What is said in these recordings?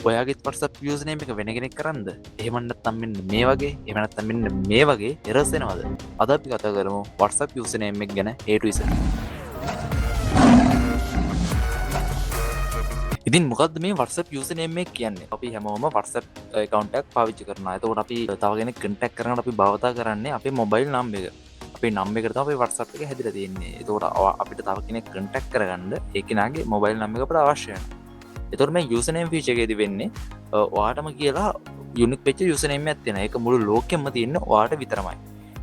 ඔයාගේ WhatsApp යූසර්නේම් එක වෙන කෙනෙක් කරන්ද? එහෙම නැත්නම් මෙන්න මේ වගේ, එහෙම නැත්නම් මෙන්න මේ වගේ එරර්ස් එනවද? අද අපි කතා කරමු WhatsApp යූසර්නේම් එක ගැන A to Z. ඉතින් මොකක්ද මේ WhatsApp යූසර්නේම් එක කියන්නේ? අපි හැමෝම WhatsApp account එකක් පාවිච්චි කරනවා. එතකොට අපි තව කෙනෙක් contact කරනකොට අපි භාවිතා කරන්නේ අපේ mobile number එක. අපේ number එකට තමයි WhatsApp එක හැදිලා තියෙන්නේ. එතකොට අපිට තව කෙනෙක් contact කරගන්න ඒ කෙනාගේ mobile number එක අපිට අවශ්‍ය වෙනවා. එතකොට මේ යූසර්නේම් ෆීචර් එකේදී වෙන්නේ ඔයාටම කියලා යුනික් වෙච්ච යූසර්නේම් එකක් තියෙනවා. ඒක මුළු ලෝකෙම තියෙන ඔයාට විතරමයි.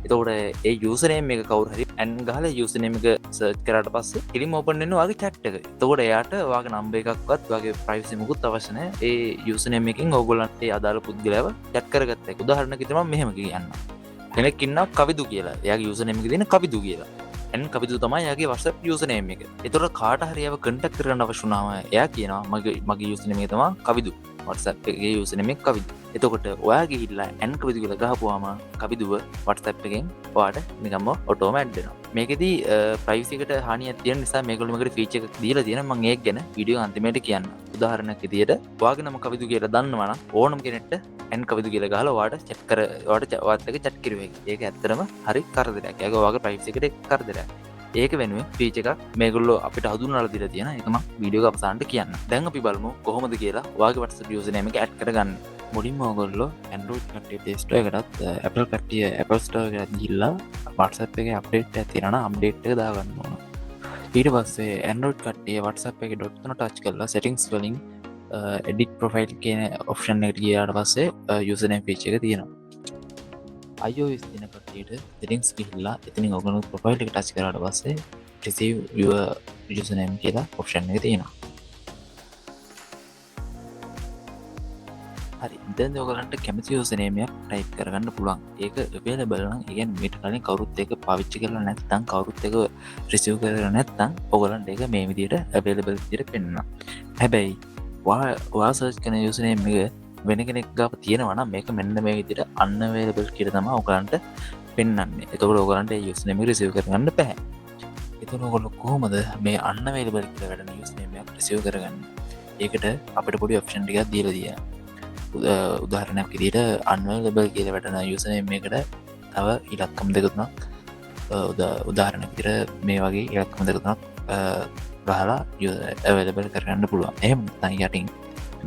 එතකොට ඒ යූසර්නේම් එක කවුරු හරි ඇන් ගහලා යූසර්නේම් එක සර්ච් කරාට පස්සේ කෙලින්ම ඕපන් වෙනවා ඔයාගේ chat එක. එතකොට එයාට ඔයාගේ නම්බර් එකක්වත් ඔයාගේ ප්‍රයිවසි මොකුත් අවශ්‍ය නැහැ. ඒ යූසර්නේම් එකෙන් ඕගොල්ලන්ට ඒ අදාළ පුද්ගලයාව chat කරගත්ත එක. උදාහරණයක් විදිහට මම මෙහෙම කියන්නම්. කෙනෙක් ඉන්නවා කවිදු කියලා. එයාගේ යූසර්නේම් එකේ තියෙන කවිදු කියලා. ඇන් කවිදු තමයි එයාගේ WhatsApp යූසර්නේම් එක. එතකොට කාට හරි එයාව contact කරගන්න අවශ්‍ය වුණාම එයා කියනවා මගේ යූසර්නේම් එක තමයි කවිදු. WhatsApp එකේ යූසර්නේම් එක කවිදු. එතකොට ඔයා ගිහිල්ලා ඇන් කවිදු කියලා ගහපුවාම කවිදුව WhatsApp එකෙන් ඔයාට නිකම්ම ඔටෝම ඇඩ් වෙනවා. මේකෙදී ප්‍රයිවසි එකට හානියක් තියෙන නිසා මේගොල්ලෝ මේකට ෆීචර් එකක් දීලා තියෙනවා. මම ඒක ගැන වීඩියෝ අන්තිමේට කියන්න. උදාහරණයක් විදියට ඔයාගේ නම කවිදු කියලා දන්නවා නම් ඕනම කෙනෙක්ට ඇන් කවිදු කියලා ගහලා ඔයාට chat කර ඔයාට WhatsApp එකේ chat කරුවා. ඒක ඇත්තටම හරි කරදරයක්. ඒක ඔයාගේ ප්‍රයිවසි එකට කරදරයක්. ඒක වෙනුවෙන් ෆීචර් එකක් මේගොල්ලෝ අපිට හඳුන්වලා දීලා තියෙනවා. ඒක මම වීඩියෝ එක අවසානට කියන්න. දැන් අපි බලමු කොහොමද කියලා ඔයාගේ WhatsApp යූසර්නේම් එක ඇඩ් කරගන්න. මුලින්ම ඔයගොල්ලෝ Android කට්ටිය Play Store එකටත් Apple කට්ටිය Apple Store එකට ගිහිල්ලා WhatsApp එකේ අප්ඩේට් එකක් තියෙනවා නම් අප්ඩේට් එක දාගන්න ඕන. ඊට පස්සේ Android කට්ටිය WhatsApp එකේ ඩොට් තුන ටච් කරලා settings වලින් edit profile කියන option එකට ගියාට පස්සේ යූසර්නේම් ෆීචර් එක තියෙනවා. iOS තියෙන කට්ටියට settings ගිහිල්ලා එතනින් ඔයගොල්ලෝ profile එක ටච් කරාට පස්සේ receive your username කියලා option එක තියෙනවා. හරි දැන් ඔයගලන්ට කැමති යූසර්නේම් එකක් ටයිප් කරගන්න පුළුවන්. ඒක available නම් ඒ කියන්නේ මීට කලින් කවුරුත් ඒක පාවිච්චි කරලා නැත්නම් කවුරුත් ඒක රිසීව් කරලා නැත්නම් ඔයගලන්ට ඒක මේ විදිහට available විදිහට පෙන්නනවා. හැබැයි ඔයා සර්ච් කරන යූසර්නේම් එක වෙන කෙනෙක් ගාව තියෙනවා නම් මේක මෙන්න මේ විදිහට unavailable කියලා තමයි ඔයගලන්ට පෙන්වන්නේ. එතකොට ඔයගලන්ට ඒ යූසර්නේම් එක රිසීව් කරගන්න බෑ. එතකොට ඔයගොල්ලෝ කොහොමද මේ unavailable කියලා වැඩන යූසර්නේම් එකක් රිසීව් කරගන්නේ? ඒකට අපිට පොඩි ඔප්ෂන් ටිකක් දීලා තියෙනවා. උදාහරණයක් විදිහට unavailable කියලා වැටෙන යූසර්නේම් එකට තව ඉලක්කම් දෙක තුනක් උදාහරණයක් විදිහට මේ වගේ ඉලක්කම් දෙක තුනක් ගහලා available කරගන්න පුළුවන්. එහෙම නැත්නම් යටින්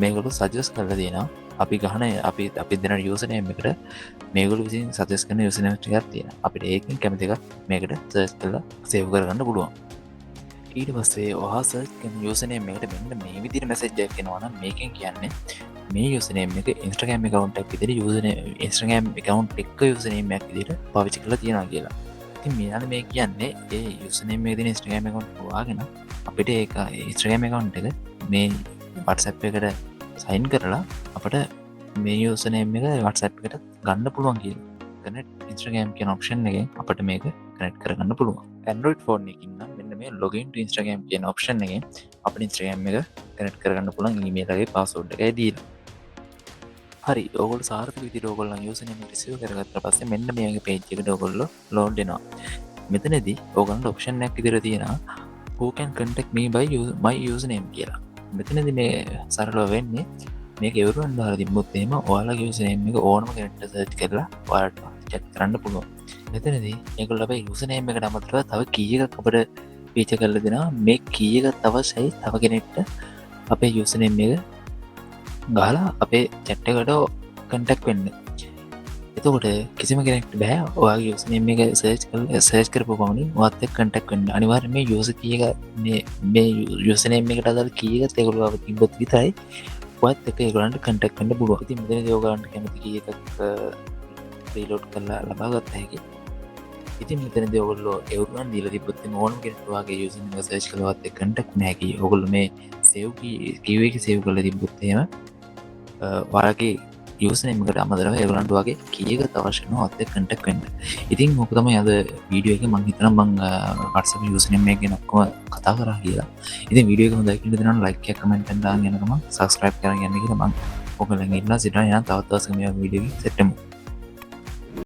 මේගොල්ලෝ සජෙස්ට් කරලා දෙනවා අපි ගහන අපි දෙන යූසර්නේම් එකට මේගොල්ලෝ විසින් සජෙස්ට් කරන යූසර්නේම් ටිකක් තියෙනවා. අපිට ඒකෙන් කැමති එකක් මේකට සර්ච් කරලා සේව් කරගන්න පුළුවන්. ඊට පස්සේ ඔයා සර්ච් කරන යූසර්නේම් එකට මෙන්න මේ විදිහට මැසේජ් එකක් එනවා නම් මේකෙන් කියන්නේ මේ යූසර්නේම් එක Instagram account එකක් විදිහට Instagram account එක යූසර්නේම් එකක් විදිහට පාවිච්චි කරලා තියෙනවා කියලා. ඉතින් මෙයාලා මේ කියන්නේ ඒ යූසර්නේම් එකේ තියෙන Instagram account හොයාගෙන අපිට ඒක Instagram account එක මේ WhatsApp එකට සයින් කරලා අපිට මේ යූසර්නේම් එක WhatsApp එකට ගන්න පුළුවන් කියලා. connect Instagram කියන option එකෙන් අපිට මේක connect කරගන්න පුළුවන්. Android phone එකකින් නම් මෙන්න මේ login to Instagram කියන option එකෙන් අපිට Instagram එක connect කරගන්න පුළුවන් email එකේ password එකයි දීලා. හරි ඔයගොල්ලෝ සාර්ථක විදිහට ඔයගොල්ලෝ යූසර්නේම් එක රිසීව් කරගත්තා පස්සේ මෙන්න මේ page එකට ඔයගොල්ලෝ ලෝඩ් වෙනවා. මෙතනදී ඔයගොල්ලන්ට option එකක් විදිහට තියෙනවා who can contact me by my username කියලා. මෙතනදී මේ සරලව වෙන්නේ මේක එවරුවන් දාලා තිබ්බොත් එහෙම ඔයාලගේ යූසර්නේම් එක ඕනම කෙනෙක්ට සර්ච් කරලා ඔයාලට chat කරන්න පුළුවන්. මෙතනදී මේගොල්ලෝ අපේ යූසර්නේම් එකට අමතරව තව කී එකක් අපිට ෆීචර් කරලා දෙනවා. මේ කී එකක් අවශ්‍යයි තව කෙනෙක්ට අපේ යූසර්නේම් එක ගහලා අපේ chat එකට contact වෙන්න. එතකොට කිසිම කෙනෙක්ට බෑ ඔයාගේ යූසර්නේම් එක සර්ච් කරපු ගමන් ඔයාත් එක්ක contact වෙන්න. අනිවාර්යයෙන් මේ යූසර් කී එක මේ යූසර්නේම් එකට අදාළ කී එකත් ඒගොල්ලෝ ගාව තිබ්බොත් විතරයි ඔයත් එක්ක ඒගොල්ලන්ට contact වෙන්න පුළුවන්. ඉතින් මෙතනදී ඔයගොල්ලන්ට කැමති කී එකක් රීලෝඩ් කරලා ලබා ගන්න හැකියි. ඉතින් මෙතනදී ඔයගොල්ලෝ එවරුවන් දීලා තිබ්බොත් එimhe ඕනම කෙනෙක්ට ඔයාගේ යූසර්නේම් එක සර්ච් කරලා ඔයත් එක්ක contact වෙන්න හැකියි. ඔයගොල්ලෝ මේ සේව් කී එකේ සේව් කරලා තිබ්බොත් එහෙම ඔයාගේ යූසර්නේම් එකට අමතරව ඒගොල්ලන්ට ඔයාගේ කී එකක් අවශ්‍ය වෙනවා ඔයත් එක්ක contact වෙන්න. ඉතින් මොක තමයි අද වීඩියෝ එකේ මම හිතනවා මම WhatsApp යූසර්නේම් එක ගැන ඔක්කොම කතා කරා කියලා. ඉතින් වීඩියෝ එක හොඳයි කියලා දෙනවා like එකක් comment එකක් දාන්න යනකම subscribe කරගෙන යන්න කියලා මම ඔයගොල්ලන්ගෙන් ඉල්ලා සිටිනවා. එහෙනම් තවත් දවසක මේ වීඩියෝ එක සෙට් වෙමු.